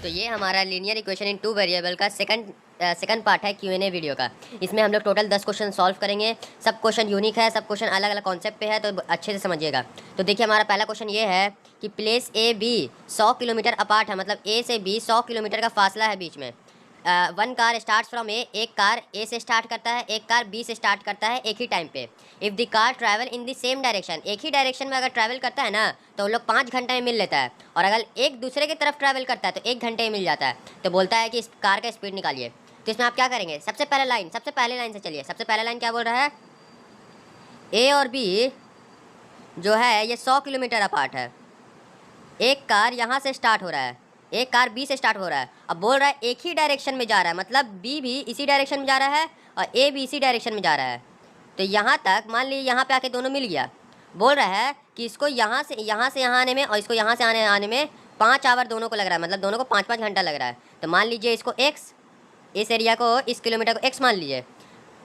तो ये हमारा linear equation in two variable का सेकंड पार्ट है Q&A वीडियो का। इसमें हम लोग टोटल 10 क्वेश्चन सॉल्व करेंगे। सब क्वेश्चन यूनिक है, सब क्वेश्चन अलग अलग कॉन्सेप्ट पे है, तो अच्छे से समझिएगा। तो देखिए हमारा पहला क्वेश्चन ये है कि place A B 100 kilometre apart है, मतलब ए से बी 100 किलोमीटर का फासला है बीच में। वन कार स्टार्ट फ्रॉम ए, एक कार ए से स्टार्ट करता है, एक कार बी से स्टार्ट करता है एक ही टाइम पे। If the car travel in the same direction, एक ही डायरेक्शन में अगर ट्रैवल करता है ना तो उन लोग 5 घंटे में मिल लेता है, और अगर एक दूसरे की तरफ ट्रैवल करता है तो 1 घंटे में मिल जाता है। तो बोलता है कि इस कार का स्पीड निकालिए। तो इसमें आप क्या करेंगे, सबसे पहले लाइन से चलिए। सबसे पहले लाइन क्या बोल रहा है, ए और बी जो है ये 100 किलोमीटर अपार्ट है। एक कार यहाँ से स्टार्ट हो रहा है, एक कार बी से स्टार्ट हो रहा है। अब बोल रहा है एक ही डायरेक्शन में जा रहा है, मतलब बी भी इसी डायरेक्शन में जा रहा है और ए भी इसी डायरेक्शन में जा रहा है। तो यहाँ तक मान लीजिए यहाँ पे आके दोनों मिल गया। बोल रहा है कि इसको यहाँ से यहाँ आने में और इसको यहाँ से आने में 5 आवर दोनों को लग रहा है, मतलब दोनों को 5-5 घंटा लग रहा है। तो मान लीजिए इसको x, इस एरिया को, इस किलोमीटर को x मान लीजिए।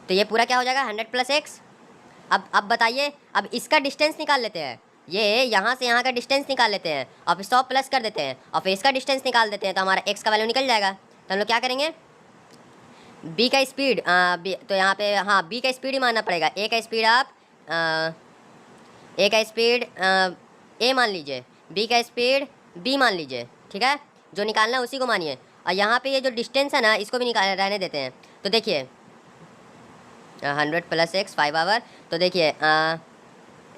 तो ये पूरा क्या हो जाएगा, 100 + x। अब बताइए, अब इसका डिस्टेंस निकाल लेते हैं। ये यहाँ से यहाँ का डिस्टेंस निकाल लेते हैं और फिर 100 प्लस कर देते हैं और फिर इसका डिस्टेंस निकाल देते हैं, तो हमारा x का वैल्यू निकल जाएगा। तो हम लोग क्या करेंगे, b का स्पीड तो यहाँ पे हाँ b का स्पीड ही मानना पड़ेगा। a का स्पीड आप a का स्पीड a मान लीजिए, b का स्पीड b मान लीजिए, ठीक है। जो निकालना है उसी को मानिए। और यहाँ पे ये जो डिस्टेंस है ना इसको भी निकाल रहने देते हैं। तो देखिए 100 + x 5 आवर। तो देखिए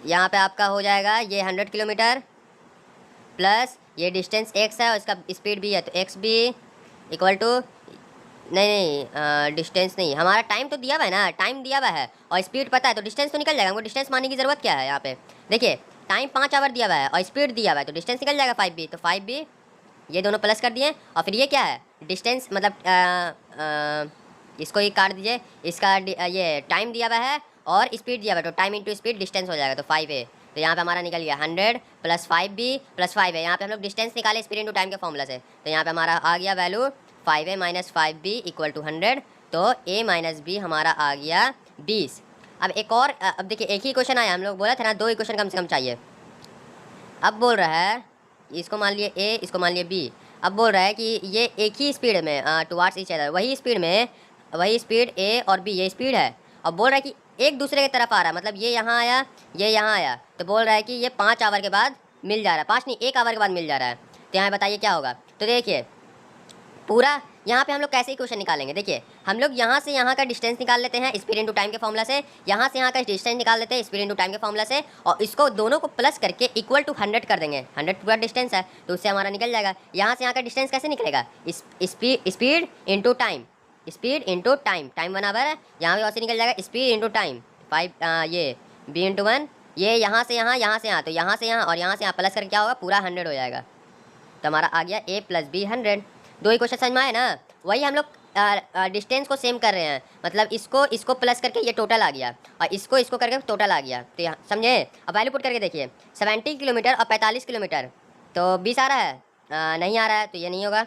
यहाँ पे आपका हो जाएगा ये 100 किलोमीटर प्लस ये डिस्टेंस x है और इसका स्पीड भी है, तो x भी इक्वल टू नहीं डिस्टेंस नहीं, हमारा टाइम तो दिया हुआ है ना, टाइम दिया हुआ है और स्पीड पता है, तो डिस्टेंस तो निकल जाएगा। हमको डिस्टेंस मानने की ज़रूरत क्या है, यहाँ पे देखिए टाइम 5 आवर दिया हुआ है और स्पीड दिया हुआ है, तो डिस्टेंस निकल जाएगा 5b। तो 5b ये दोनों प्लस कर दिए और फिर ये क्या है, डिस्टेंस मतलब इसको ही काट दीजिए, इसका ये टाइम दिया हुआ है और स्पीड दिया हुआ है, तो टाइम इंटू स्पीड डिस्टेंस हो जाएगा, तो 5a। तो यहाँ पे हमारा निकल गया 100 + 5b + 5a। यहाँ पे हम लोग डिस्टेंस निकाले स्पीड इंटू टाइम के फॉर्मूला से, तो यहाँ पे हमारा आ गया वैल्यू 5a - 5b = 100। तो a - b हमारा आ गया 20। अब एक और, अब देखिए एक ही क्वेश्चन आया, हम लोग बोला था ना 2 इक्वेशन कम से कम चाहिए। अब बोल रहा है इसको मान लिए a, इसको मान लिए b। अब बोल रहा है कि ये एक ही स्पीड में टुवार्ड्स ईच अदर, वही स्पीड में, वही स्पीड a और b ये स्पीड है। अब बोल रहा है कि एक दूसरे की तरफ आ रहा है, मतलब ये यहाँ आया, ये यहाँ आया। तो बोल रहा है कि ये 5 आवर के बाद मिल जा रहा है, 5 नहीं 1 आवर के बाद मिल जा रहा है। तो यहाँ बताइए क्या होगा। तो देखिए पूरा यहाँ पे हम लोग कैसे इक्वेशन निकालेंगे, देखिए हम लोग यहाँ से यहाँ का डिस्टेंस निकाल लेते हैं स्पीड इंटू टाइम के फॉर्मूला से, यहाँ से यहाँ का डिस्टेंस निकाल लेते हैं स्पीड इंटू टाइम के फॉर्मूला से, और इसको दोनों को प्लस करके इक्वल टू 100 कर देंगे। 100 पूरा डिस्टेंस है तो उससे हमारा निकल जाएगा। यहाँ से यहाँ का डिस्टेंस कैसे निकलेगा, speed into time, speed into time, time बराबर है, यहाँ पे वैसे निकल जाएगा स्पीड इंटू टाइम 5 ये b × 1, ये यहाँ से यहाँ, यहाँ से यहाँ, तो यहाँ से यहाँ और यहाँ से यहाँ प्लस करके क्या होगा, पूरा 100 हो जाएगा। तो हमारा आ गया a + b 100। 2 इक्वेशन समझ में आए ना। वही हम लोग डिस्टेंस को सेम कर रहे हैं, मतलब इसको प्लस करके ये टोटल आ गया और इसको करके टोटल आ गया। तो यहाँ समझे। अब वैल्यू पुट करके देखिए 70 किलोमीटर और 45 किलोमीटर, तो 20 आ रहा है, नहीं आ रहा है तो ये नहीं होगा।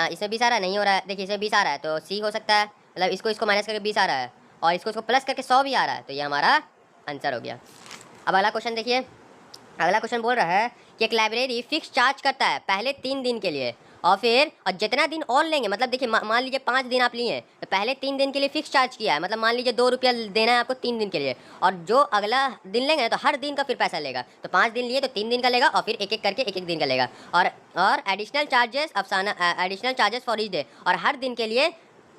इसमें 20 आ रहा है, नहीं हो रहा है, देखिए इसमें 20 आ रहा है तो सी हो सकता है, मतलब इसको माइनस करके 20 आ रहा है और इसको प्लस करके 100 भी आ रहा है, तो ये हमारा आंसर हो गया। अब अगला क्वेश्चन देखिए। अगला क्वेश्चन बोल रहा है कि एक लाइब्रेरी फिक्स चार्ज करता है पहले 3 दिन के लिए और फिर जितना दिन और लेंगे, मतलब देखिए मान लीजिए 5 दिन आप लिए तो पहले 3 दिन के लिए फिक्स चार्ज किया है, मतलब मान लीजिए 2 रुपया देना है आपको 3 दिन के लिए, और जो अगला दिन लेंगे तो हर दिन का फिर पैसा लेगा। तो 5 दिन लिए तो 3 दिन का लेगा और फिर एक एक करके एक दिन का लेगा, और एडिशनल चार्जेस अफसाना additional charges for each day, और हर दिन के लिए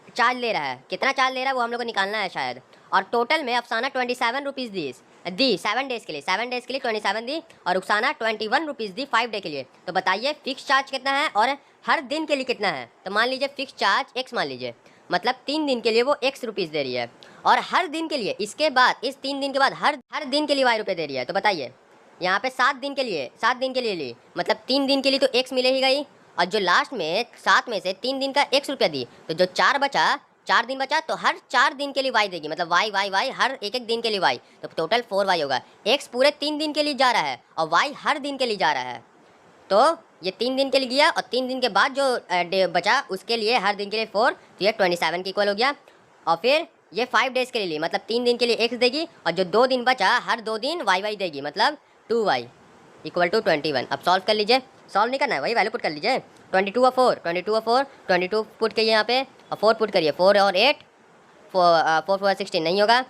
चार्ज ले रहा है। कितना चार्ज ले रहा है वो हम लोग को निकालना है शायद। और टोटल में अफसाना 27 रुपीज़ दी 7 डेज़ के लिए, 7 डेज़ के लिए 27 दी, और रुखसाना 21 रुपीज़ दी 5 डे के लिए। तो बताइए फिक्स चार्ज कितना है और हर दिन के लिए कितना है। तो मान लीजिए फिक्स चार्ज x मान लीजिए, मतलब 3 दिन के लिए वो x रुपीज़ दे रही है, और हर दिन के लिए इसके बाद इस 3 दिन के बाद हर दिन के लिए y रुपये दे रही है। तो बताइए यहाँ पे 7 दिन के लिए ली, मतलब 3 दिन के लिए तो x मिले ही गई, और जो लास्ट में 7 में से 3 दिन का x रुपया दी, तो जो 4 दिन बचा तो हर 4 दिन के लिए y देगी, मतलब y हर एक दिन के लिए y, तो टोटल 4y होगा। x पूरे 3 दिन के लिए जा रहा है और y हर दिन के लिए जा रहा है, तो ये 3 दिन के लिए गया और 3 दिन के बाद जो डे बचा उसके लिए हर दिन के लिए 4, तो ये 27 के इक्वल हो गया। और फिर ये 5 डेज़ के लिए, मतलब 3 दिन के लिए x देगी और जो 2 दिन बचा हर 2 दिन y देगी, मतलब 2y = 21। अब सॉल्व कर लीजिए। सॉल्व नहीं करना है, वही वैल्यू पुट कर लीजिए। 22 और 4, 22 और 4, 22 पुट करिए यहाँ पे और 4 पुट करिए। 4 और 8, 4 4 16 नहीं होगा।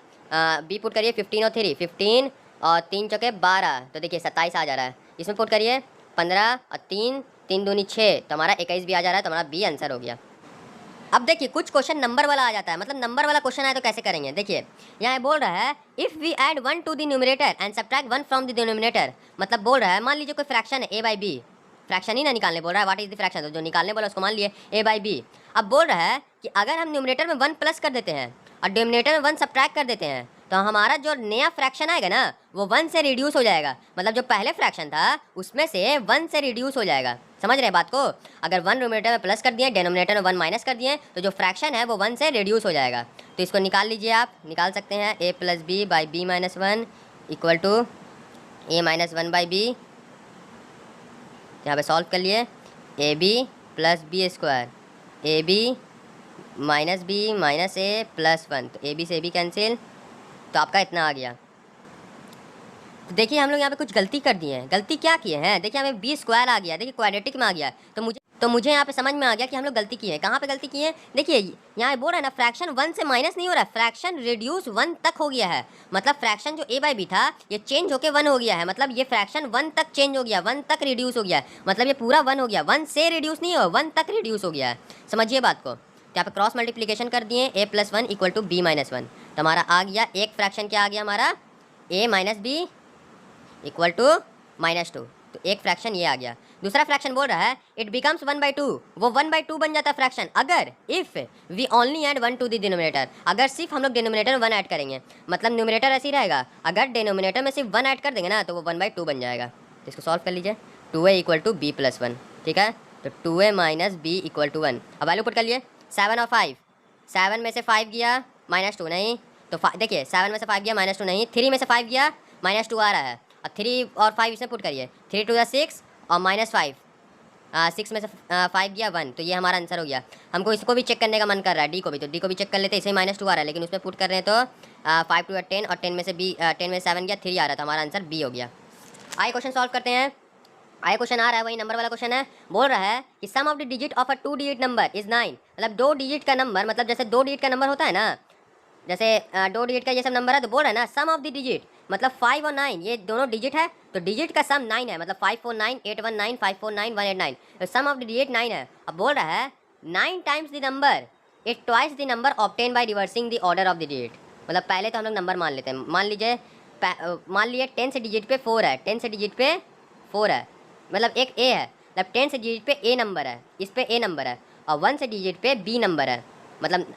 बी पुट करिए 15 और 3, 15 और 3 चौके 12, तो देखिए 27 आ जा रहा है। इसमें पुट करिए 15 और 3, 3 दूनी 6, तो हमारा 21 भी आ जा रहा है, तो हमारा बी आंसर हो गया। अब देखिए कुछ क्वेश्चन नंबर वाला आ जाता है, मतलब नंबर वाला क्वेश्चन आए तो कैसे करेंगे। देखिए यहाँ बोल रहा है if we add 1 to the numerator and subtract 1 from the denominator, मतलब बोल रहा है मान लीजिए कोई फ्रैक्शन है a बाई बी, फ्रैक्शन ही ना निकालने बोल रहा है, व्हाट इज द फ्रैक्शन, तो जो निकालने बोला उसको मान लिए a बाई बी। अब बोल रहा है कि अगर हम न्यूमरेटर में 1 प्लस कर देते हैं और डिनोमिनेटर में 1 सब्ट्रैक्ट कर देते हैं तो हमारा जो नया फ्रैक्शन आएगा ना वो 1 से रिड्यूस हो जाएगा, मतलब जो पहले फ्रैक्शन था उसमें से 1 से रिड्यूस हो जाएगा। समझ रहे हैं बात को? अगर 1 न्यूमरेटर में प्लस कर दिए, डिनोमिनेटर में 1 माइनस कर दिए, तो जो फ्रैक्शन है वो 1 से रिड्यूस हो जाएगा। तो इसको निकाल लीजिए, आप निकाल सकते हैं a plus B by B minus 1 equal to a minus 1 by बी। यहाँ पे सॉल्व कर लिए, A B plus B square, A B minus B minus A plus 1, तो ए बी से ए बी कैंसिल, तो आपका इतना आ गया। तो देखिए हम लोग यहाँ पे कुछ गलती कर दिए हैं। गलती क्या किए हैं? देखिए हमें बी स्क्वायर आ गया, देखिए क्वाड्रेटिक में आ गया, तो मुझे यहाँ पे समझ में आ गया कि हम लोग गलती किए हैं। कहाँ पे गलती किए हैं? देखिए यहाँ बोल रहा है ना फ्रैक्शन 1 से माइनस नहीं हो रहा है, फ्रैक्शन रिड्यूस 1 तक हो गया है। मतलब फ्रैक्शन जो a बाई बी था ये चेंज होकर 1 हो गया है, मतलब ये फ्रैक्शन 1 तक चेंज हो गया, 1 तक रिड्यूस हो गया है, मतलब ये पूरा 1 हो गया, 1 से रिड्यूस नहीं हो, 1 तक रिड्यूस हो गया है। समझिए बात को। तो यहाँ पे क्रॉस मल्टीप्लीकेशन कर दिए, a plus 1 equal to B minus 1, तो हमारा आ गया एक फ्रैक्शन क्या आ गया हमारा a minus B equal to -2, तो एक फ्रैक्शन ये आ गया। दूसरा फ्रैक्शन बोल रहा है इट बिकम्स 1/2, वो 1/2 बन जाता है फ्रैक्शन अगर if we only add 1 to the denominator, अगर सिर्फ हम लोग डिनोमिनेटर में 1 ऐड करेंगे, मतलब न्यूमरेटर ऐसे ही रहेगा, अगर डिनोमिनेटर में सिर्फ 1 ऐड कर देंगे ना तो वो 1/2 बन जाएगा। तो इसको सॉल्व कर लीजिए, 2a equal to B plus 1, ठीक है, तो 2a minus B equal to 1। अब वैल्यू पुट कर लिए, 7 और 5, 7 में से 5 गया -2 नहीं, तो देखिए 7 में से 5 गया -2 नहीं, 3 में से 5 गया -2 आ रहा है, और 3 और 5 इसमें पुट करिए, 3 2 6 और -5, 6 में से 5 गया 1, तो ये हमारा आंसर हो गया। हमको इसको भी चेक करने का मन कर रहा है, डी को भी, तो डी को भी चेक कर लेते हैं, इसे -2 आ रहा है, लेकिन उसमें पुट कर रहे हैं तो 5 2 10 और 10 में से 7 गया 3 आ रहा था, हमारा आंसर बी हो गया। आइए क्वेश्चन सॉल्व करते हैं। आइए क्वेश्चन आ रहा है, वही नंबर वाला क्वेश्चन है। बोल रहा है कि sum of the digit of a 2 digit number is 9, मतलब 2 डिजिट का नंबर, मतलब जैसे 2 डिजिट का नंबर होता है ना, जैसे 2 डिजिट का ये सब नंबर है, तो बोल रहा है ना सम ऑफ द डिजिट, मतलब 5 और 9 ये दोनों डिजिट है, तो डिजिट का सम 9 है, मतलब 549 819 549 189, तो सम ऑफ द डिजिट 9 है। अब बोल रहा है 9 times the number it twice the number obtain by reversing the order of the digit. मतलब पहले तो हम लोग नंबर मान लेते हैं, मान लिए 10 से डिजिट पे 4 है, 10 से डिजिट पे 4 है, मतलब एक ए है, मतलब 10 से डिजिट पे ए नंबर है, इस पे ए नंबर है, और 1 से डिजिट पे बी नंबर है, मतलब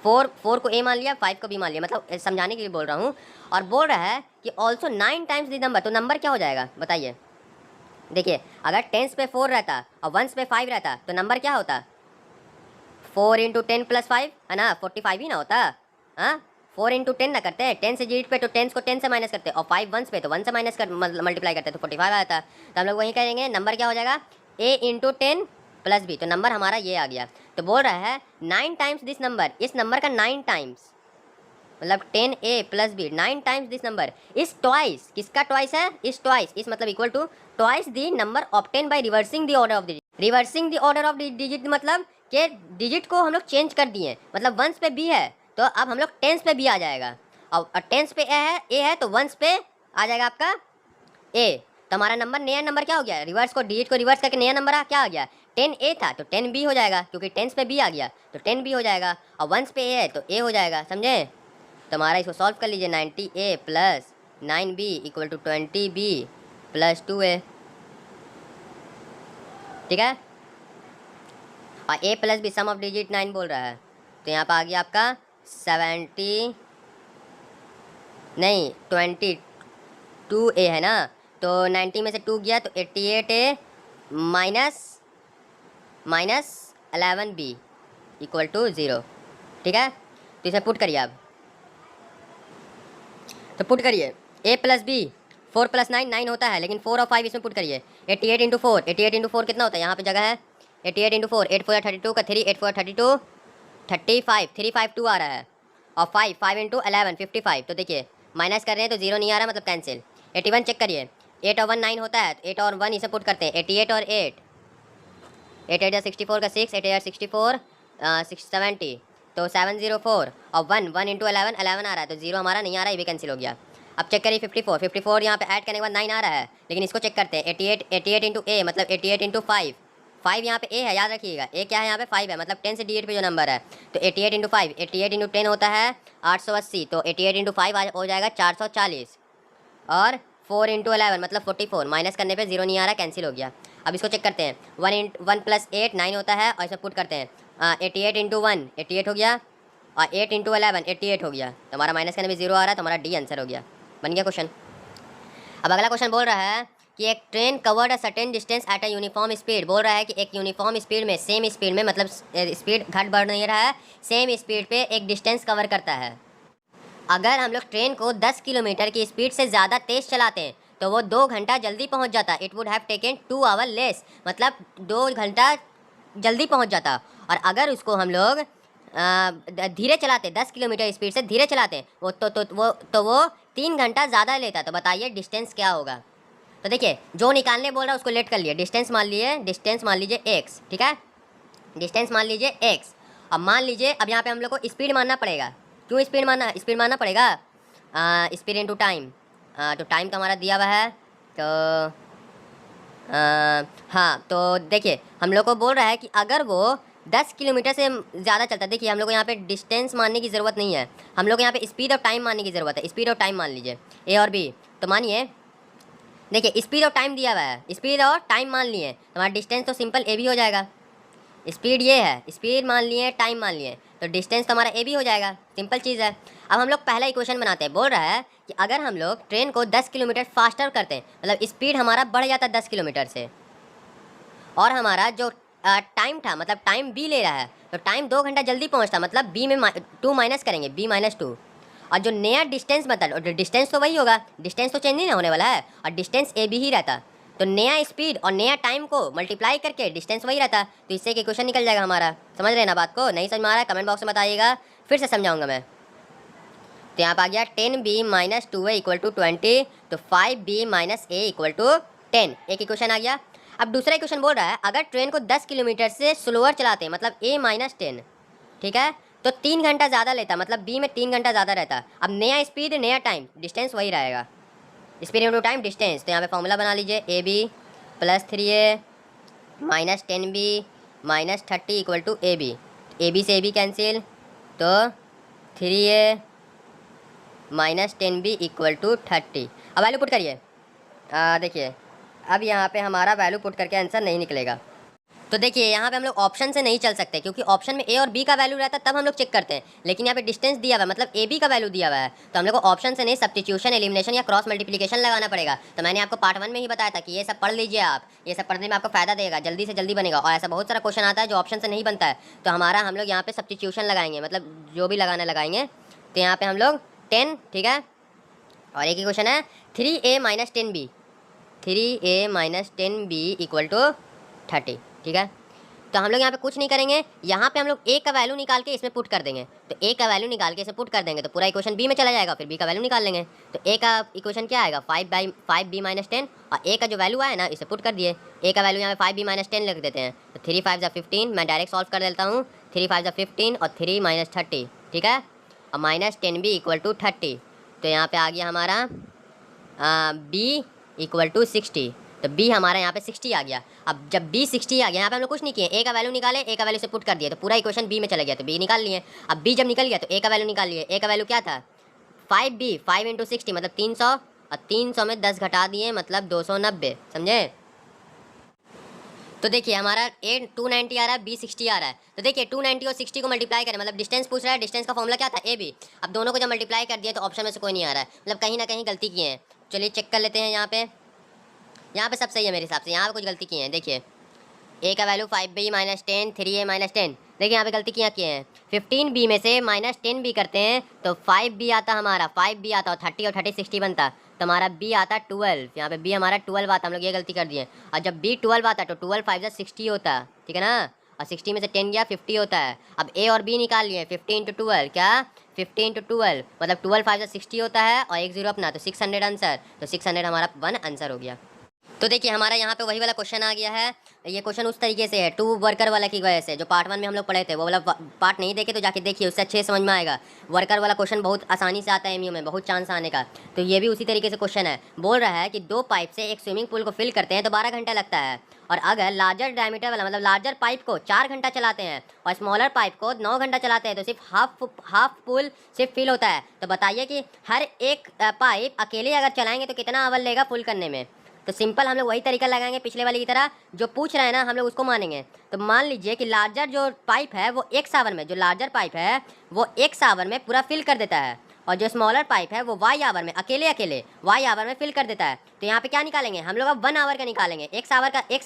4 को ए मान लिया, 5 को बी मान लिया, मतलब समझाने के लिए बोल रहा हूँ। और बोल रहा है कि ऑल्सो 9 टाइम्स दी नंबर, तो नंबर क्या हो जाएगा बताइए। देखिए अगर 10 पे 4 रहता और 1 पे 5 रहता तो नंबर क्या होता, 4 × 10 + 5 है ना, 45 ही ना होता। हाँ 4 × 10 ना करते, 10 से डिजिट पे तो 10 को 10 से माइनस करते, और 5 1 पे तो 1 से माइनस कर मल्टीप्लाई करते, तो 45 आता। तो हम लोग वही करेंगे, नंबर क्या हो जाएगा a × 10 + b, तो नंबर हमारा ये आ गया। तो बोल रहा है 9 टाइम्स दिस नंबर, इस नंबर का 9 टाइम्स, मतलब 10a + b 9 times this number is twice, किसका ट्वाइस है, इस ट्वाइस, इस मतलब equal to twice the number obtain by reversing the order of the digit. Reversing the order of the digit मतलब कि digit को हम लोग change कर दिए, मतलब 1s पे b है तो अब हम लोग 10s पे b आ जाएगा, और 10s पे a है तो 1s पे आ जाएगा आपका a। तो हमारा नंबर, नया नंबर क्या हो गया, रिवर्स को डिजिट को रिवर्स करके नया नंबर क्या आ गया, 10a था तो 10b हो जाएगा, क्योंकि 10s पे b आ गया तो 10b हो जाएगा, और 1s पे a है तो a हो जाएगा। समझे? तो हमारा इसको सॉल्व कर लीजिए, 90a + 9b equal to 20b + 2a, ठीक है। और a + b sum of digit 9 बोल रहा है, तो यहाँ पर आ गया आपका 22a है ना, तो 90 में से 2 गया तो 88a minus 11b equal to 0, ठीक है। तो इसे पुट करिए आप, तो पुट करिए a + b 4 + 9 9 होता है, लेकिन 4 और 5 इसमें पुट करिए, 88 × 4, 88 × 4 कितना होता है, यहाँ पे जगह है, 88 × 4 8 4 32 का 3 8 4 32 35 352 आ रहा है, और 5 5 × 11 55, तो देखिए माइनस कर रहे हैं तो 0 नहीं आ रहा, मतलब कैंसिल। 81 चेक करिए, 8 और 1 9 होता है, तो 8 और 1 इसे पुट करते हैं, 88 और 8, 8 8 64 का 6, 8 8 64, 670, तो 704 और 1 1 इंटू 11 11 आ रहा है, तो 0 हमारा नहीं आ रहा है, ये भी कैंसिल हो गया। अब चेक करिए 54 54 यहाँ पे ऐड करने के बाद 9 आ रहा है, लेकिन इसको चेक करते हैं 88 इंटू ए मतलब 88 इंटू 5, 5 यहाँ पे ए है, याद रखिएगा ए क्या है यहाँ पे 5 है, मतलब 10 से D8 पे जो नंबर है, तो 88 इंटू 5, 88 इंटू 10 होता है 880, तो 88 इंटू 5 हो जाएगा 440, और 4 इंटू 11 मतलब 44, माइनस करने पे 0 नहीं आ रहा, कैंसिल हो गया। अब इसको चेक करते हैं, 1 प्लस 8 9 होता है, और इसे पुट करते हैं 88 इंटू 1 88 हो गया, और 8 इंटू 11 88 हो गया, तो हमारा माइनस करने में 0 आ रहा है, तो हमारा डी आंसर हो गया, बन गया क्वेश्चन। अब अगला क्वेश्चन बोल रहा है कि एक train covered a certain distance at a uniform speed, बोल रहा है कि एक यूनिफॉर्म स्पीड में, सेम स्पीड में, मतलब स्पीड घट बढ़ नहीं रहा है, सेम स्पीड पे एक डिस्टेंस कवर करता है। अगर हम लोग ट्रेन को 10 किलोमीटर की स्पीड से ज़्यादा तेज़ चलाते हैं तो वो 2 घंटा जल्दी पहुंच जाता, it would have taken 2 our less, मतलब 2 घंटा जल्दी पहुंच जाता। और अगर उसको हम लोग धीरे चलाते, 10 किलोमीटर स्पीड से धीरे चलाते हैं, वो 3 घंटा ज़्यादा लेता। तो बताइए डिस्टेंस क्या होगा। तो देखिए जो निकालने बोल रहा है उसको लेट कर लिए, डिस्टेंस मान लीजिए x, ठीक है, डिस्टेंस मान लीजिए x। अब मान लीजिए, अब यहाँ पे हम लोग को स्पीड मानना पड़ेगा। क्यों स्पीड मानना पड़ेगा? स्पीड इनटू टाइम, तो टाइम तो हमारा दिया हुआ है, तो हाँ, तो देखिए हम लोग को बोल रहा है कि अगर वो 10 किलोमीटर से ज़्यादा चलता है, देखिए हम लोग को यहाँ पे डिस्टेंस मानने की ज़रूरत नहीं है, हम लोग यहाँ पे स्पीड और टाइम मानने की ज़रूरत है। स्पीड और टाइम मान लीजिए ए और बी, तो मानिए देखिए स्पीड और टाइम दिया हुआ है, स्पीड और टाइम मान लिए, हमारा डिस्टेंस तो सिंपल ए भी हो जाएगा। स्पीड ये है, स्पीड मान लिए, टाइम मान लिए, तो डिस्टेंस तो हमारा ए भी हो जाएगा, सिंपल चीज़ है। अब हम लोग पहला इक्वेशन बनाते हैं, बोल रहा है कि अगर हम लोग ट्रेन को 10 किलोमीटर फास्टर करते हैं, मतलब स्पीड हमारा बढ़ जाता है 10 किलोमीटर से, और हमारा जो टाइम था, मतलब टाइम बी ले रहा है, तो टाइम 2 घंटा जल्दी पहुंचता, मतलब बी में 2 माइनस करेंगे, बी -2, और जो नया डिस्टेंस बता, डिस्टेंस तो वही होगा, डिस्टेंस तो चेंज नहीं होने वाला है, और डिस्टेंस ए बी ही रहता, तो नया स्पीड और नया टाइम को मल्टीप्लाई करके डिस्टेंस वही रहता, तो इससे एक इक्वेशन निकल जाएगा हमारा। समझ रहे हैं ना बात को? नहीं समझ में आ रहा है कमेंट बॉक्स में बताइएगा, फिर से समझाऊंगा मैं। तो यहाँ पर आ गया 10b - 2a = 20, तो 5b - a = 10, एक इक्वेशन आ गया। अब दूसरा इक्वेशन बोल रहा है अगर ट्रेन को 10 किलोमीटर से स्लोअर चलाते हैं, मतलब a - 10, ठीक है, तो 3 घंटा ज़्यादा लेता, मतलब बी में 3 घंटा ज़्यादा रहता। अब नया स्पीड नया टाइम, डिस्टेंस वही रहेगा, स्पीड इंटू टाइम डिस्टेंस, तो यहाँ पे फॉर्मूला बना लीजिए AB + 3A - 10B - 30 = AB, AB से AB कैंसिल, तो 3A - 10B = 30। अब वैल्यू पुट करिए, देखिए अब यहाँ पे हमारा वैल्यू पुट करके आंसर नहीं निकलेगा। तो देखिए यहाँ पे हम लोग ऑप्शन से नहीं चल सकते, क्योंकि ऑप्शन में ए और बी का वैल्यू रहता है तब हम लोग चेक करते हैं, लेकिन यहाँ पे डिस्टेंस दिया हुआ है, मतलब ए बी का वैल्यू दिया हुआ है, तो हम लोग को ऑप्शन से नहीं सब्स्टिट्यूशन, एलिमिनेशन या क्रॉस मल्टीप्लिकेशन लगाना पड़ेगा। तो मैंने आपको पार्ट 1 में ही बताया था कि ये सब पढ़ लीजिए आप, ये सब पढ़ने में आपको फायदा देगा, जल्दी से जल्दी बनेगा। और ऐसा बहुत सारा क्वेश्चन आता है जो ऑप्शन से नहीं बनता है, तो हमारा हम लोग यहाँ पे सब्स्टिट्यूशन लगाएंगे, मतलब जो भी लगाने लगाएंगे, तो यहाँ पे हम लोग 10, ठीक है, और एक ही क्वेश्चन है 3A - 10B, 3A - 10B = 30, ठीक है। तो हम लोग यहाँ पे कुछ नहीं करेंगे, यहाँ पे हम लोग ए का वैल्यू निकाल के इसमें पुट कर देंगे, तो ए का वैल्यू निकाल के इसे पुट कर देंगे तो पूरा इक्वेशन बी में चला जाएगा, फिर बी का वैल्यू निकाल लेंगे, तो ए का इक्वेशन क्या आएगा 5b - 10, और ए का जो वैल्यू आया ना इसे पुट कर दिए, ए का वैल्यू यहाँ पे 5b - 10 लिख देते हैं, तो 3 5 = 15, मैं डायरेक्ट सॉल्व कर देता हूँ, 3 5 = 15 और 3 - 30, ठीक है, और -10b = 30, तो यहाँ पे आ गया हमारा b = 60, तो b हमारा यहाँ पे 60 आ गया। अब जब b 60 आ गया, यहाँ पे हम लोग कुछ नहीं किए, a का वैल्यू निकाले, a का वैल्यू से पुट कर दिया, तो पूरा इक्वेशन b में चला गया, तो b निकाल लिए। अब b जब निकल गया तो a का वैल्यू निकाल लिए, a का वैल्यू क्या था 5b, 5 × 60 मतलब 300, और 300 में 10 घटा दिए मतलब 290, समझे। तो देखिए हमारा a 290 आ रहा है, b 60 आ रहा है, तो देखिए 290 और 60 को मल्टीप्लाई करें, मतलब डिस्टेंस पूछ रहा है, डिस्टेंस का फॉर्मूला क्या था AB, अब दोनों को जब मल्टीप्लाई कर दिया तो ऑप्शन में से कोई नहीं आ रहा है, मतलब कहीं ना कहीं गलती किए हैं। चलिए चेक कर लेते हैं, यहाँ पे सब सही है मेरे हिसाब से, यहाँ पे कुछ गलती की है। देखिए a का वैल्यू 5b - 10, 3a - 10, देखिए यहाँ पे गलती किए हैं, 15b में से -10b करते हैं तो 5b आता हमारा, 5b आता और 30 और 30 60 बनता, तो हमारा b आता 12, यहाँ पे b हमारा 12 आता, हम लोग ये गलती कर दिए। और जब b 12 आता तो 12 5 = 60 होता, ठीक है ना, और 60 में से 10 गया 50 होता है। अब ए और बी निकाल लिए, 50 इंटू 12 क्या 50 इंटू 12 मतलब 12 5 से 60 होता है और एक जीरो अपना, तो 600 आंसर। तो 600 हमारा 1 आंसर हो गया। तो देखिए हमारा यहाँ पे वही वाला क्वेश्चन आ गया है। ये क्वेश्चन उस तरीके से है टू वर्कर वाला की वजह से, जो पार्ट 1 में हम लोग पढ़े थे वो वाला पार्ट नहीं देखे तो जाके देखिए, उससे अच्छे समझ में आएगा। वर्कर वाला क्वेश्चन बहुत आसानी से आता है एमयू में, बहुत चांस आने का। तो ये भी उसी तरीके से क्वेश्चन है। बोल रहा है कि 2 पाइप से एक स्विमिंग पूल को फिल करते हैं तो 12 घंटा लगता है, और अगर लार्जर डायमीटर वाला मतलब लार्जर पाइप को 4 घंटा चलाते हैं और स्मॉलर पाइप को 9 घंटा चलाते हैं तो सिर्फ हाफ पूल सिर्फ फिल होता है। तो बताइए कि हर एक पाइप अकेले अगर चलाएंगे तो कितना आवर लेगा फुल करने में। तो सिंपल हम लोग वही तरीका लगाएंगे पिछले वाले की तरह, जो पूछ रहे हैं ना हम लोग उसको मानेंगे। तो मान लीजिए कि लार्जर जो पाइप है वो 1 आवर में, जो लार्जर पाइप है वो 1 आवर में पूरा फिल कर देता है, और जो स्मॉलर पाइप है वो वाई आवर में अकेले वाई आवर में फिल कर देता है। तो यहाँ पे क्या निकालेंगे हम लोग, अब 1 आवर का निकालेंगे। 1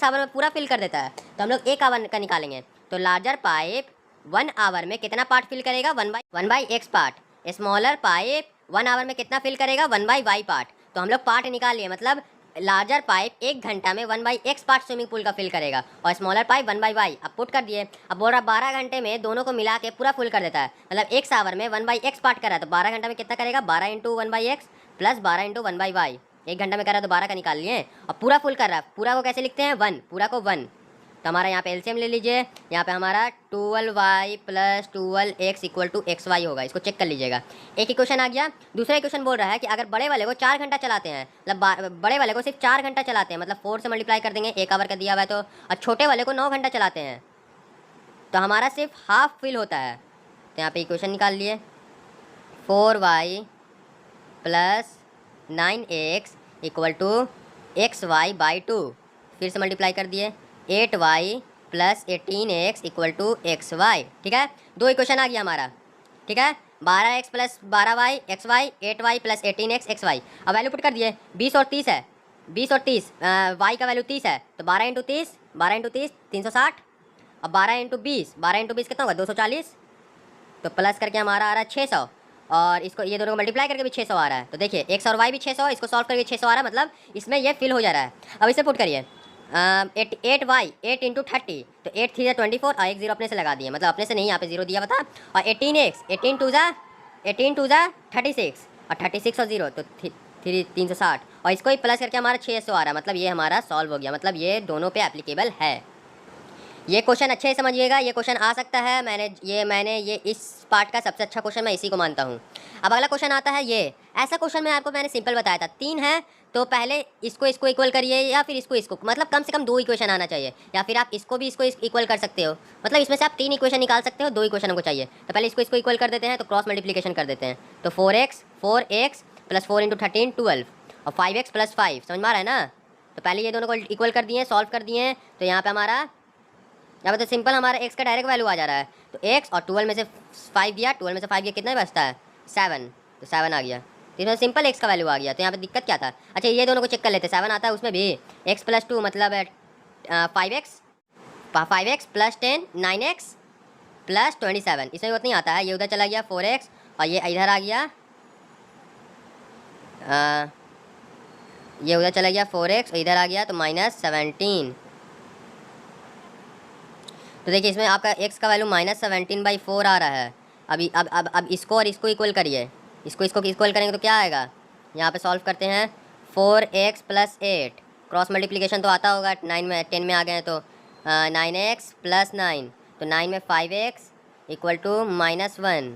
आवर में पूरा फिल कर देता है तो हम लोग 1 आवर का निकालेंगे। तो लार्जर पाइप 1 आवर में कितना पार्ट फिल करेगा, 1 by X part. Smaller pipe 1 hour में कितना फिल करेगा, 1 बाई वाई पार्ट। तो हम लोग पार्ट निकाल लिए, मतलब लार्जर पाइप 1 घंटा में 1 by X part swimming pool का फिल करेगा और स्मॉलर पाइप 1 बाई वाई। अब पुट कर दिए। अब बोल रहा 12 घंटे में दोनों को मिला के पूरा फुल कर देता है, मतलब 1 आवर में 1 बाई एक्स पार्ट कर रहा है तो 12 घंटा में कितना करेगा, 12 into 1 by x plus 12 into 1 by y. 1 घंटा में कर रहा है तो 12 का निकाल लिए, और पूरा फुल कर रहा है। पूरा को कैसे लिखते हैं, 1, पूरा को 1। तो हमारा यहाँ पे एलसीएम ले लीजिए, यहाँ पे हमारा 12y plus 12x equal to XY होगा। इसको चेक कर लीजिएगा। एक इक्वेशन आ गया। दूसरा इक्वेशन बोल रहा है कि अगर बड़े वाले को 4 घंटा चलाते हैं, मतलब बड़े वाले को सिर्फ 4 घंटा चलाते हैं, मतलब 4 से मल्टीप्लाई कर देंगे, 1 आवर का दिया हुआ है तो, और छोटे वाले को 9 घंटा चलाते हैं तो हमारा सिर्फ हाफ फिल होता है। तो यहाँ पे इक्वेशन निकाल लिए, 4y plus 9x equal to XY by 2, फिर से मल्टीप्लाई कर दिए, 8y plus 18x equal to XY। ठीक है, 2 इक्वेशन आ गया हमारा। ठीक है, 12x plus 12y XY, 8y plus 18x XY। अब वैल्यू पुट कर दिए, 20 और 30 है, 20 और 30 y का वैल्यू 30 है तो 12 इंटू 30 360, और 12 इंटू 20 कितना होगा, 240। तो प्लस करके हमारा आ रहा है 600, और इसको ये दोनों को मल्टीप्लाई करके भी 600 आ रहा है। तो देखिए x और y भी 600, इसको सॉल्व करके 600 आ रहा है, मतलब इसमें ये फिल हो जा रहा है। अब इसे पुट करिए, 8 इंटू 30 तो 8 3 24, और एक जीरो अपने से लगा दिए, मतलब अपने से नहीं, यहाँ पे जीरो दिया बता। और 18x 18 टू ज़ा 36, और 36 और जीरो तो 360, और इसको ही प्लस करके हमारा 600 आ रहा है, मतलब ये हमारा सॉल्व हो गया। मतलब ये दोनों पे एप्लीकेबल है। ये क्वेश्चन अच्छे से समझिएगा, ये क्वेश्चन आ सकता है। मैंने ये इस पार्ट का सबसे अच्छा क्वेश्चन मैं इसी को मानता हूँ। अब अगला क्वेश्चन आता है ये ऐसा क्वेश्चन मैंने सिंपल बताया था, 3 है तो पहले इसको इक्वल करिए, या फिर इसको मतलब कम से कम 2 इक्वेशन आना चाहिए, या फिर आप इसको भी इसको इक्वल कर सकते हो। मतलब इसमें से आप 3 इक्वेशन निकाल सकते हो, 2 इक्वेशन को चाहिए। तो पहले इसको इक्वल कर देते हैं, तो क्रॉस मल्टीप्लिकेशन कर देते हैं। तो 4x प्लस 4 इंटू 13 12, और 5x प्लस 5, समझ में आ रहा है ना। तो पहले ये दोनों को इक्वल कर दिए, सॉल्व कर दिए। तो यहाँ पे हमारा यहाँ पे तो सिंपल हमारा x का डायरेक्ट वैल्यू आ जा रहा है। तो x और 12 में से 5 दिया, 12 में से 5 दिया, कितना बचता है 7, तो 7 आ गया। तो इसमें सिंपल x का वैल्यू आ गया। तो यहाँ पे दिक्कत क्या था, अच्छा ये दोनों को चेक कर लेते, 7 आता है उसमें भी, x प्लस 2 मतलब 5x प्लस 10 9x प्लस 27, इसमें उतना ही आता है। ये उधर चला गया 4x, और ये इधर आ गया, ये उधर चला गया 4x, और इधर आ गया तो -17। तो देखिए इसमें आपका x का वैल्यू -17/4 आ रहा है। अब इसको और इसको इक्वल करिए, इसको इक्वल करेंगे तो क्या आएगा, यहाँ पे सॉल्व करते हैं। 4x प्लस 8, क्रॉस मल्टीप्लिकेशन तो आता होगा, 9 में 10 में आ गए हैं तो 9x प्लस 9, तो 9 में 5x इक्वल टू -1,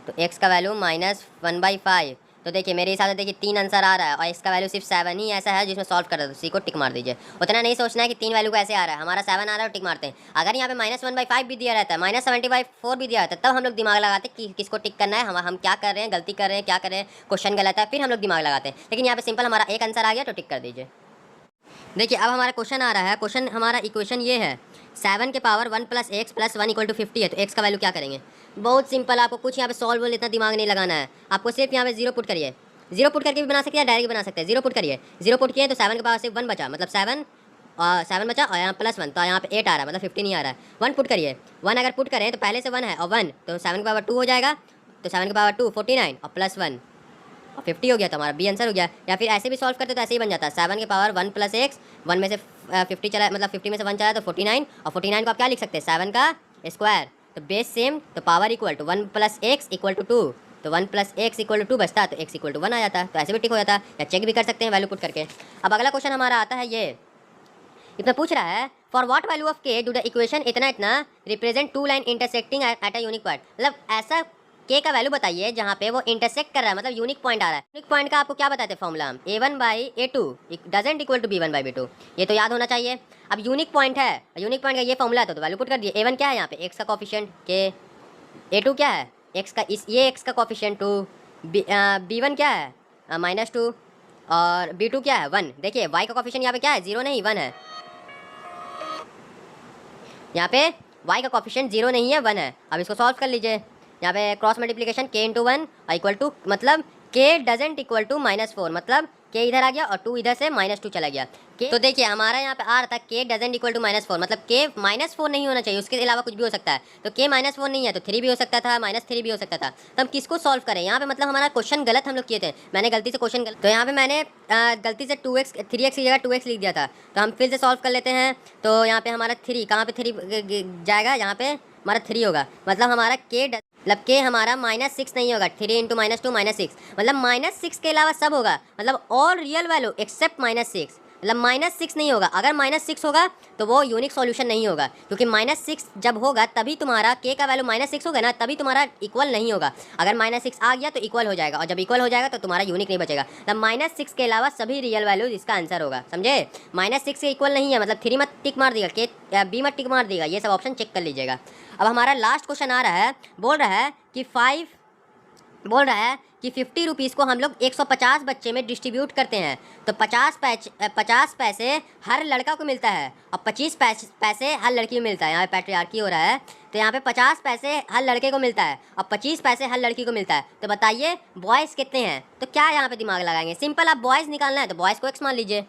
तो x का वैल्यू -1/5। तो देखिए मेरे हिसाब से देखिए 3 आंसर आ रहा है, और इसका वैल्यू सिर्फ 7 ही ऐसा है जिसमें सॉल्व कर दो, उसी को टिक मार दीजिए। उतना नहीं सोचना है कि 3 वैल्यू कैसे आ रहा है, हमारा 7 आ रहा है और टिक मारते हैं। अगर यहाँ पे -1/5 भी दिया रहता है, -70/4 भी दिया रहता है, तब हम लोग दिमाग लगाते कि किसको टिक करना है, हम क्या कर रहे हैं, गलती कर रहे हैं, क्या कर रहे हैं, क्वेश्चन गलत है, फिर हम लोग दिमाग लगाते हैं। लेकिन यहाँ पे सिंपल हमारा एक आंसर आ गया तो टिक कर दीजिए। देखिए अब हमारा क्वेश्चन आ रहा है, क्वेश्चन हमारा इक्वेशन ये है, 7 के power 1 plus x plus 1 equal to 50 है, तो x का वैल्यू क्या करेंगे। बहुत सिंपल, आपको कुछ यहाँ पे सॉल्व इतना दिमाग नहीं लगाना है, आपको सिर्फ यहाँ पे 0 पुट करिए। 0 पुट करके भी बना सकते हैं, डायरेक्ट भी बना सकते हैं। 0 पुट करिए, 0 पुट किए तो 7 के पावर सिर्फ 1 बचा, मतलब 7 बचा, और यहाँ +1 तो यहाँ पे 8 आ रहा है, मतलब 15 नहीं आ रहा है। 1 पुट करिए, 1 अगर पुट करें तो पहले से 1 है, और 1 तो 7 के पावर 2 हो जाएगा, तो 7 के पावर 2 49, और +1 और 50 हो गया, तो हमारा बी आंसर हो गया। या फिर ऐसे भी सॉल्व करते तो ऐसे ही बन जाता है, 7 के पावर 1 प्लस x, 1 में से 50 चला, मतलब 50 में से 1 चला तो 49, और 49 को आप क्या लिख सकते हैं 7 का स्क्वायर, तो बेस सेम, तो पावर इक्वल टू 1 + x = 2, तो 1 + x = 2 बचता, तो x = 1 आ जाता, तो ऐसे भी टिक हो जाता, या चेक भी कर सकते हैं वैल्यू पुट करके। अब अगला क्वेश्चन हमारा आता है ये, इसमें पूछ रहा है for what value of k do the equation इतना इतना represent two line intersecting at a unique point, मतलब ऐसा k का वैल्यू बताइए जहाँ पे वो इंटरसेक्ट कर रहा है, मतलब यूनिक पॉइंट आ रहा है। यूनिक पॉइंट का आपको क्या बताते हैं formula, a1/a2 doesn't equal to b1/b2, ये तो याद होना चाहिए। अब यूनिक पॉइंट है, यूनिक पॉइंट का ये फॉर्मूला तो वैल्यू पुट कर दिए। a1 क्या है यहाँ पे x का कोफिशिएंट k, a2 क्या है x का, इस ये x का कोफिशिएंट 2, b1 क्या है -2, और b2 क्या है 1। देखिए y का कोफिशिएंट यहाँ पे क्या है 0 नहीं 1 है, यहाँ पे y का कोफिशिएंट 0 नहीं है 1 है। अब इसको सॉल्व कर लीजिए, यहाँ पे cross multiplication k × 1 equal to, मतलब k डजंट इक्वल टू -4, मतलब k इधर आ गया और 2 इधर से -2 चला गया k। तो देखिए हमारा यहाँ पे आ रहा था k डजंट इक्वल टू -4, मतलब k -4 नहीं होना चाहिए, उसके अलावा कुछ भी हो सकता है, तो k -4 नहीं है तो 3 भी हो सकता था, -3 भी हो सकता था। तो हम किसको सॉल्व करें, यहाँ पे मतलब हमारा क्वेश्चन गलत हम लोग किए थे, मैंने गलती से क्वेश्चन गलत, तो यहाँ पे मैंने गलती से 2x 3x की जगह 2x लिख दिया था, तो हम फिर से सॉल्व कर लेते हैं। तो यहाँ पे हमारा 3 कहाँ पे 3 जाएगा, यहाँ पे हमारा 3 होगा, मतलब हमारा मतलब k हमारा -6 नहीं होगा, 3 × -2 -6, मतलब -6 के अलावा सब होगा, मतलब ऑल रियल वैल्यू एक्सेप्ट -6, मतलब -6 नहीं होगा। अगर -6 होगा तो वो यूनिक सॉल्यूशन नहीं होगा, क्योंकि -6 जब होगा तभी तुम्हारा k का वैल्यू -6 होगा ना, तभी तुम्हारा इक्वल नहीं होगा। अगर -6 आ गया तो इक्वल हो जाएगा, और जब इक्वल हो जाएगा तो तुम्हारा यूनिक नहीं बचेगा, मतलब -6 के अलावा सभी रियल वैल्यू इसका आंसर होगा, समझे। -6 के इक्वल नहीं है, मतलब 3 मत टिक मार देगा, k b मत टिक मार देगा, ये सब ऑप्शन चेक कर लीजिएगा। अब हमारा लास्ट क्वेश्चन आ रहा है, बोल रहा है कि 50 रुपीज़ को हम लोग 150 बच्चे में डिस्ट्रीब्यूट करते हैं, तो 50 पैसे हर लड़का को मिलता है और 25 पैसे हर लड़की को मिलता है। यहाँ पे पैट्रियार्की हो रहा है, तो यहाँ पे 50 पैसे हर लड़के को मिलता है और 25 पैसे हर लड़की को मिलता है, तो बताइए बॉयज़ कितने हैं। तो क्या यहाँ पे दिमाग लगाएंगे, सिंपल, आप बॉयज़ निकालना है तो बॉयज़ को x मान लीजिए।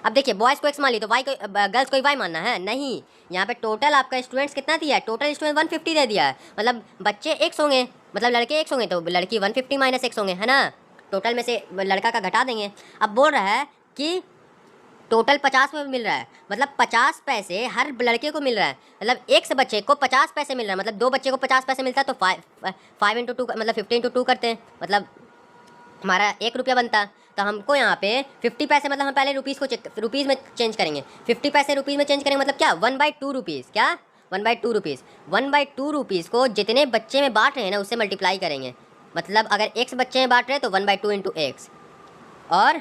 अब देखिए बॉयज़ को x मान ली तो वाई को, गर्ल्स को y मानना है, नहीं, यहाँ पे टोटल आपका स्टूडेंट्स कितना दिया है, टोटल स्टूडेंट 150 दे दिया है, मतलब बच्चे x होंगे, मतलब लड़के x होंगे तो लड़की 150 - x होंगे, है ना, टोटल में से लड़का का घटा देंगे। अब बोल रहा है कि टोटल 50 में मिल रहा है, मतलब 50 पैसे हर लड़के को मिल रहा है, मतलब एक से बच्चे को 50 पैसे मिल रहा है, मतलब 2 बच्चे को 50 पैसे मिलता है, तो 5 × 2 मतलब 50 × 2 करते हैं, मतलब हमारा 1 रुपया बनता। तो हमको यहाँ पे 50 पैसे, मतलब हम पहले रुपीज़ में चेंज करेंगे, 50 पैसे रुपीज़ में चेंज करेंगे, मतलब क्या 1/2 रुपीज़, क्या 1/2 रुपीज़, 1/2 रुपीज़ को जितने बच्चे में बांट रहे हैं ना उससे मल्टीप्लाई करेंगे, मतलब अगर x बच्चे में बांट रहे हैं तो 1/2 × x, और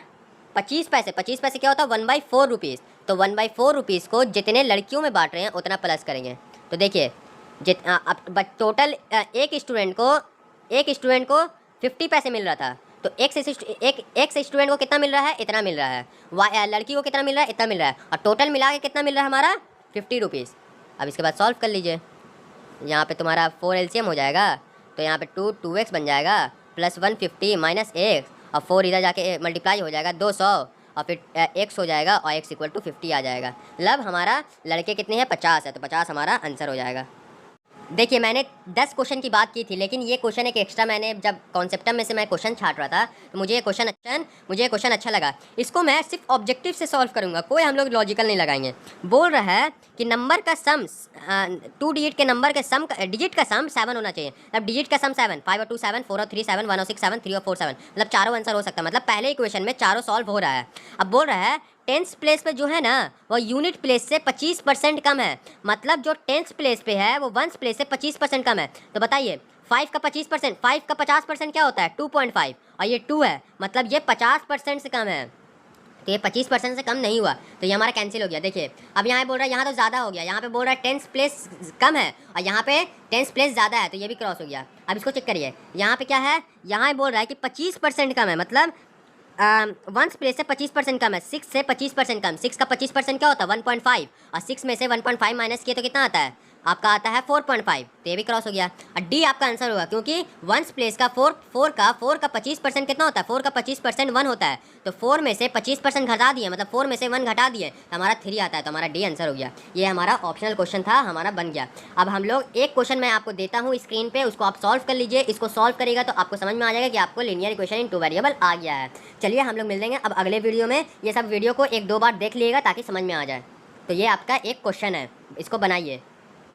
25 पैसे क्या होता है 1/4 रुपीज़, तो 1/4 रुपीज़ को जितने लड़कियों में बांट रहे हैं उतना प्लस करेंगे। तो देखिए अब टोटल एक स्टूडेंट को 50 पैसे मिल रहा था, तो एक स्टूडेंट को कितना मिल रहा है, इतना मिल रहा है, लड़की को कितना मिल रहा है, इतना मिल रहा है, और टोटल मिला के कितना मिल रहा है हमारा 50 रुपीज़। अब इसके बाद सॉल्व कर लीजिए, यहाँ पे तुम्हारा 4 LCM हो जाएगा, तो यहाँ पे 2x बन जाएगा प्लस 150 - x, और 4 इधर जाके मल्टीप्लाई हो जाएगा 200, और फिर x हो जाएगा और x = 50 आ जाएगा, मतलब हमारा लड़के कितने हैं 50 है, तो 50 हमारा आंसर हो जाएगा। देखिए मैंने 10 क्वेश्चन की बात की थी, लेकिन ये क्वेश्चन एक एक्स्ट्रा, मैंने जब कॉन्सेप्टम में से मैं क्वेश्चन छाट रहा था तो मुझे ये क्वेश्चन अच्छा लगा, इसको मैं सिर्फ ऑब्जेक्टिव से सॉल्व करूंगा, कोई हम लोग लॉजिकल नहीं लगाएंगे। बोल रहा है कि नंबर का सम 2 डिजिट के नंबर के सम डिजिट का सम 7 होना चाहिए, अब डिजिट का सम 7, 5 और 2 7, 4 और 3 7, 1 और 6 7, 3 और 4 7, मतलब चारों आंसर हो सकता है, मतलब पहले इक्वेशन में चारों सॉल्व हो रहा है। अब बोल रहा है 10th प्लेस पे जो है ना वो यूनिट प्लेस से 25% कम है, मतलब जो 10th प्लेस पे है वो 1st प्लेस से 25% कम है, तो बताइए 5 का 50% क्या होता है 2.5, और ये 2 है, मतलब ये 50% से कम है, तो ये 25% से कम नहीं हुआ, तो ये हमारा कैंसिल हो गया। देखिए अब यहाँ बोल रहा है यहाँ तो ज़्यादा हो गया, यहाँ पे बोल रहा है 10th प्लेस कम है और यहाँ पे 10th प्लेस ज़्यादा है, तो ये भी क्रॉस हो गया। अब इसको चेक करिए, यहाँ पे क्या है, यहाँ बोल रहा है कि 25% कम है, मतलब 1st प्लेस से 25% कम है, 6 से 25% कम, 6 का 25% क्या होता है 1.5, और 6 में से 1.5 माइनस किए तो कितना आता है आपका आता है 4.5, तो ये भी क्रॉस हो गया। और डी आपका आंसर होगा, क्योंकि वंस प्लेस का 4 का 25% कितना होता है, 4 का 25% 1 होता है, तो 4 में से 25% घटा दिए, मतलब 4 में से 1 घटा दिए तो हमारा 3 आता है, तो हमारा डी आंसर हो गया। ये हमारा ऑप्शनल क्वेश्चन था, हमारा बन गया। अब हम लोग एक क्वेश्चन मैं आपको देता हूँ स्क्रीन पे, उसको आप सॉल्व कर लीजिए। इसको सॉल्व करेगा तो आपको समझ में आ जाएगा कि आपको लीनियर इक्वेशन इन 2 वेरिएबल आ गया है। चलिए हम लोग मिल लेंगे अब अगले वीडियो में। ये सब वीडियो को 1-2 बार देख लीजिएगा ताकि समझ में आ जाए। तो ये आपका एक क्वेश्चन है, इसको बनाइए।